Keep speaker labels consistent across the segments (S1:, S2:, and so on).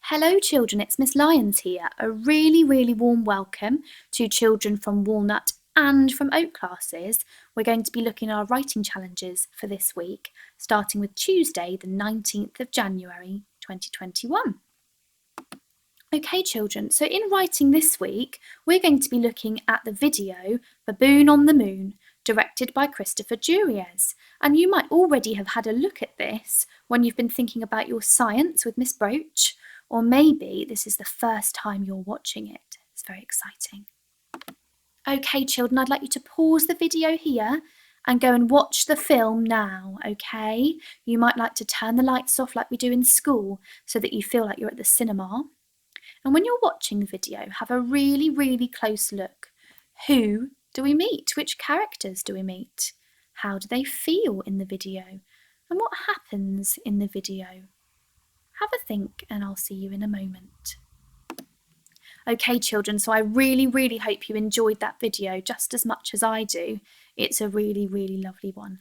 S1: Hello children, it's Miss Lyons here. A really warm welcome to children from Walnut and from Oak classes. We're going to be looking at our writing challenges for this week, starting with Tuesday the 19th of January 2021. Okay children, so in writing this week, we're going to be looking at the video Baboon on the Moon, directed by Christopher Juriez. And you might already have had a look at this when you've been thinking about your science with Miss Broach, or maybe this is the first time you're watching it. It's very exciting. Okay children, I'd like you to pause the video here and go and watch the film now, okay? You might like to turn the lights off like we do in school so that you feel like you're at the cinema. And when you're watching the video, have a really close look. Who do we meet? Which characters do we meet? How do they feel in the video? And what happens in the video? Have a think and I'll see you in a moment. Okay children, so I really hope you enjoyed that video just as much as I do. It's a really lovely one.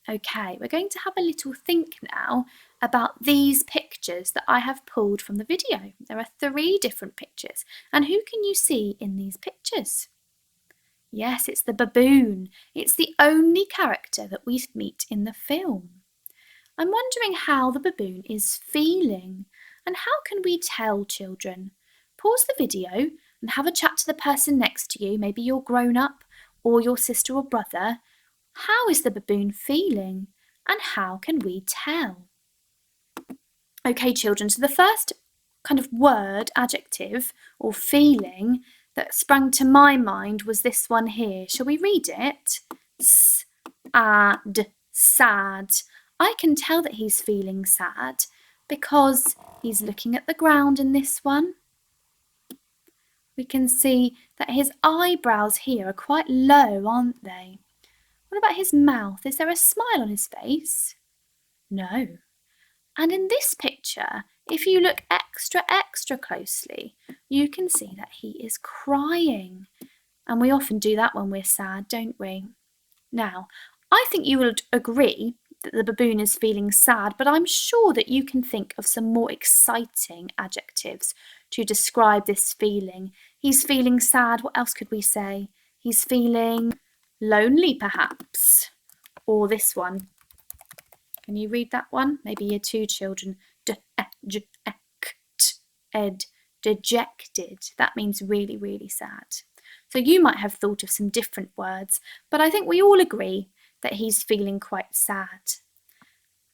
S1: Okay, we're going to have a little think now about these pictures that I have pulled from the video. There are 3 different pictures, and who can you see in these pictures? Yes, it's the baboon. It's the only character that we meet in the film. I'm wondering how the baboon is feeling, and how can we tell children? Pause the video and have a chat to the person next to you, maybe your grown-up or your sister or brother. How is the baboon feeling, and how can we tell? Okay children, so the first kind of word, adjective or feeling that sprang to my mind was this one here. Shall we read it? Sad. I can tell that he's feeling sad because he's looking at the ground in this one. We can see that his eyebrows here are quite low, aren't they? What about his mouth? Is there a smile on his face? No. And in this picture, if you look extra closely, you can see that he is crying. And we often do that when we're sad, don't we? Now, I think you would agree that the baboon is feeling sad, but I'm sure that you can think of some more exciting adjectives to describe this feeling. He's feeling sad. What else could we say? He's feeling lonely, perhaps. Or this one. Can you read that one? Maybe year 2 children. Dejected. That means really sad. So you might have thought of some different words, but I think we all agree that he's feeling quite sad.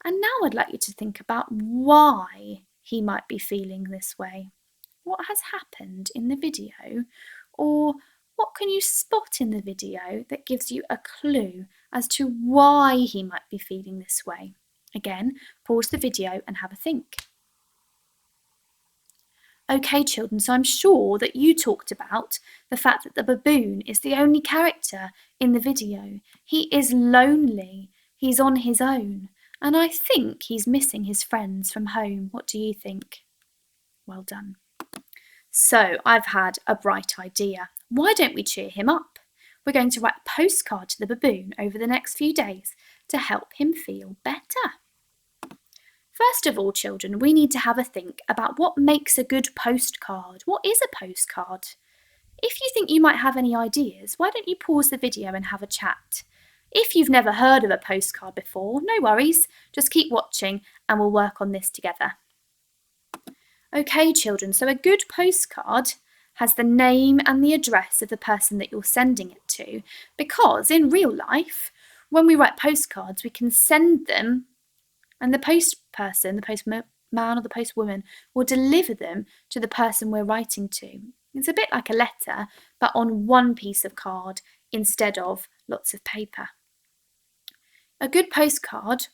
S1: And now I'd like you to think about why he might be feeling this way. What has happened in the video, or what can you spot in the video that gives you a clue as to why he might be feeling this way? Again, pause the video and have a think. Okay children, so I'm sure that you talked about the fact that the baboon is the only character in the video. He is lonely, he's on his own, and I think he's missing his friends from home. What do you think? Well done. So I've had a bright idea. Why don't we cheer him up? We're going to write a postcard to the baboon over the next few days to help him feel better. First of all, children, we need to have a think about what makes a good postcard. What is a postcard? If you think you might have any ideas, why don't you pause the video and have a chat? If you've never heard of a postcard before, no worries, just keep watching and we'll work on this together. Okay, children, so a good postcard has the name and the address of the person that you're sending it to, because in real life, when we write postcards, we can send them and the postperson, the postman or the postwoman, will deliver them to the person we're writing to. It's a bit like a letter, but on one piece of card instead of lots of paper. A good postcard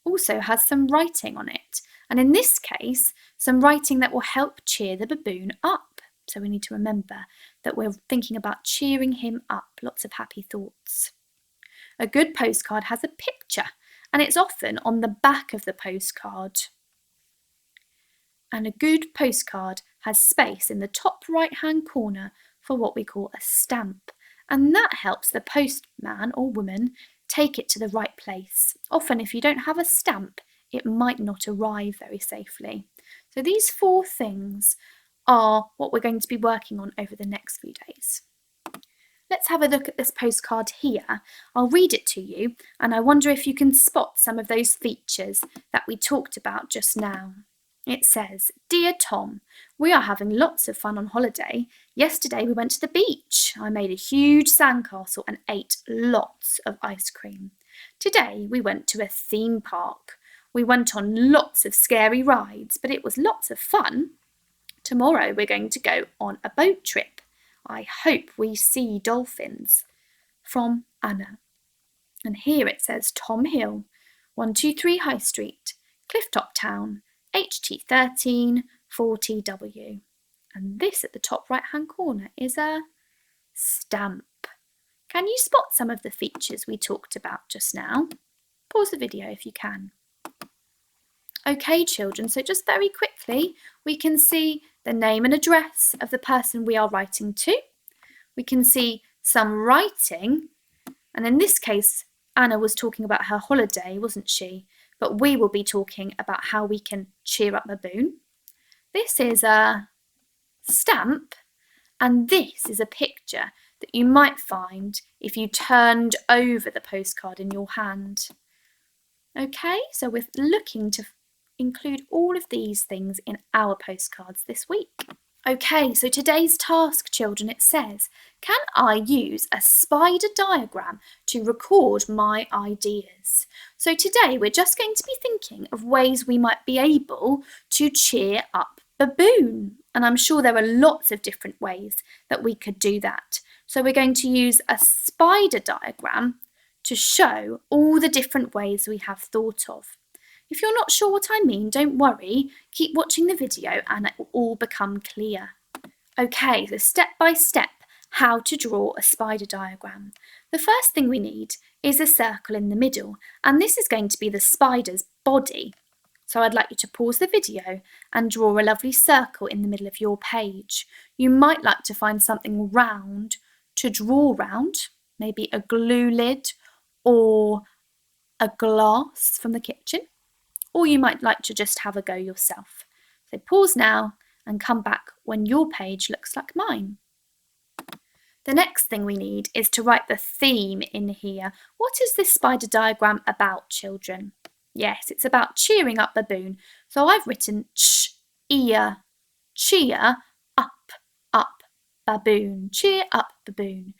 S1: also has some writing on it, and in this case, some writing that will help cheer the baboon up. So we need to remember that we're thinking about cheering him up, lots of happy thoughts. A good postcard has a picture, and it's often on the back of the postcard. And a good postcard has space in the top right-hand corner for what we call a stamp, and that helps the postman or woman take it to the right place. Often if you don't have a stamp, it might not arrive very safely. So these 4 things are what we're going to be working on over the next few days. Let's have a look at this postcard here. I'll read it to you, and I wonder if you can spot some of those features that we talked about just now. It says, "Dear Tom, we are having lots of fun on holiday. Yesterday we went to the beach. I made a huge sandcastle and ate lots of ice cream. Today we went to a theme park. We went on lots of scary rides, but it was lots of fun. Tomorrow we're going to go on a boat trip. I hope we see dolphins." From Anna. And here it says Tom Hill, 123 High Street, Clifftop Town, HT13 40W. And this at the top right hand corner is a stamp. Can you spot some of the features we talked about just now? Pause the video if you can. Okay, children, so just very quickly, we can see the name and address of the person we are writing to. We can see some writing, and in this case, Anna was talking about her holiday, wasn't she? But we will be talking about how we can cheer up Baboon. This is a stamp, and this is a picture that you might find if you turned over the postcard in your hand. Okay, so we're looking to include all of these things in our postcards this week. Okay, so today's task, children, it says, can I use a spider diagram to record my ideas? So today we're just going to be thinking of ways we might be able to cheer up Baboon. And I'm sure there are lots of different ways that we could do that. So we're going to use a spider diagram to show all the different ways we have thought of. If you're not sure what I mean, don't worry, keep watching the video and it will all become clear. Okay, so step by step, how to draw a spider diagram. The first thing we need is a circle in the middle, and this is going to be the spider's body. So I'd like you to pause the video and draw a lovely circle in the middle of your page. You might like to find something round to draw round, maybe a glue lid or a glass from the kitchen. Or you might like to just have a go yourself. So pause now and come back when your page looks like mine. The next thing we need is to write the theme in here. What is this spider diagram about, children? Yes, it's about cheering up Baboon. So I've written cheer up Baboon. Cheer up Baboon.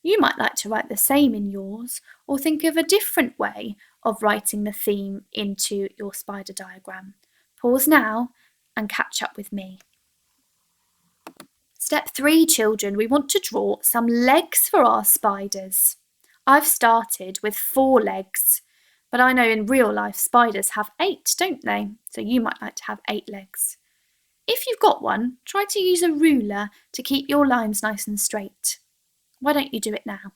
S1: You might like to write the same in yours, or think of a different way of writing the theme into your spider diagram. Pause now and catch up with me. Step 3, children, we want to draw some legs for our spiders. I've started with 4 legs, but I know in real life spiders have 8, don't they? So you might like to have 8 legs. If you've got one, try to use a ruler to keep your lines nice and straight. Why don't you do it now?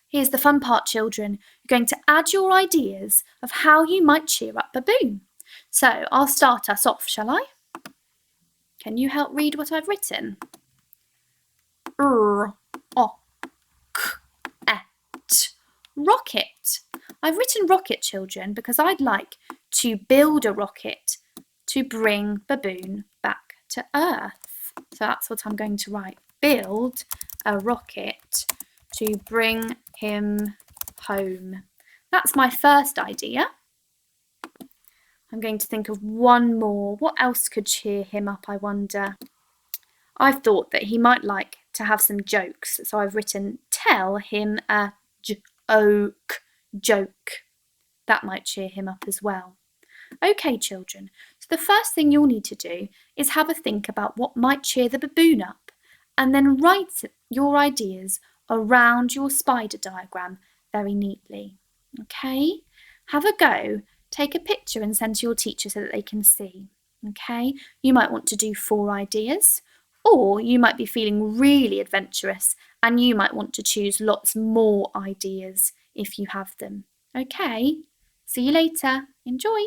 S1: Here's the fun part, children. You're going to add your ideas of how you might cheer up Baboon. So I'll start us off, shall I? Can you help read what I've written? Rocket. I've written rocket, children, because I'd like to build a rocket to bring Baboon back to Earth. So that's what I'm going to write. Build a rocket to bring him home. That's my first idea. I'm going to think of one more. What else could cheer him up, I wonder? I've thought that he might like to have some jokes, so I've written tell him a joke. That might cheer him up as well. Okay, children, so the first thing you'll need to do is have a think about what might cheer the Baboon up, and then write your ideas around your spider diagram very neatly. Okay? Have a go. Take a picture and send to your teacher so that they can see. Okay? You might want to do 4 ideas, or you might be feeling really adventurous and you might want to choose lots more ideas if you have them. Okay? See you later. Enjoy!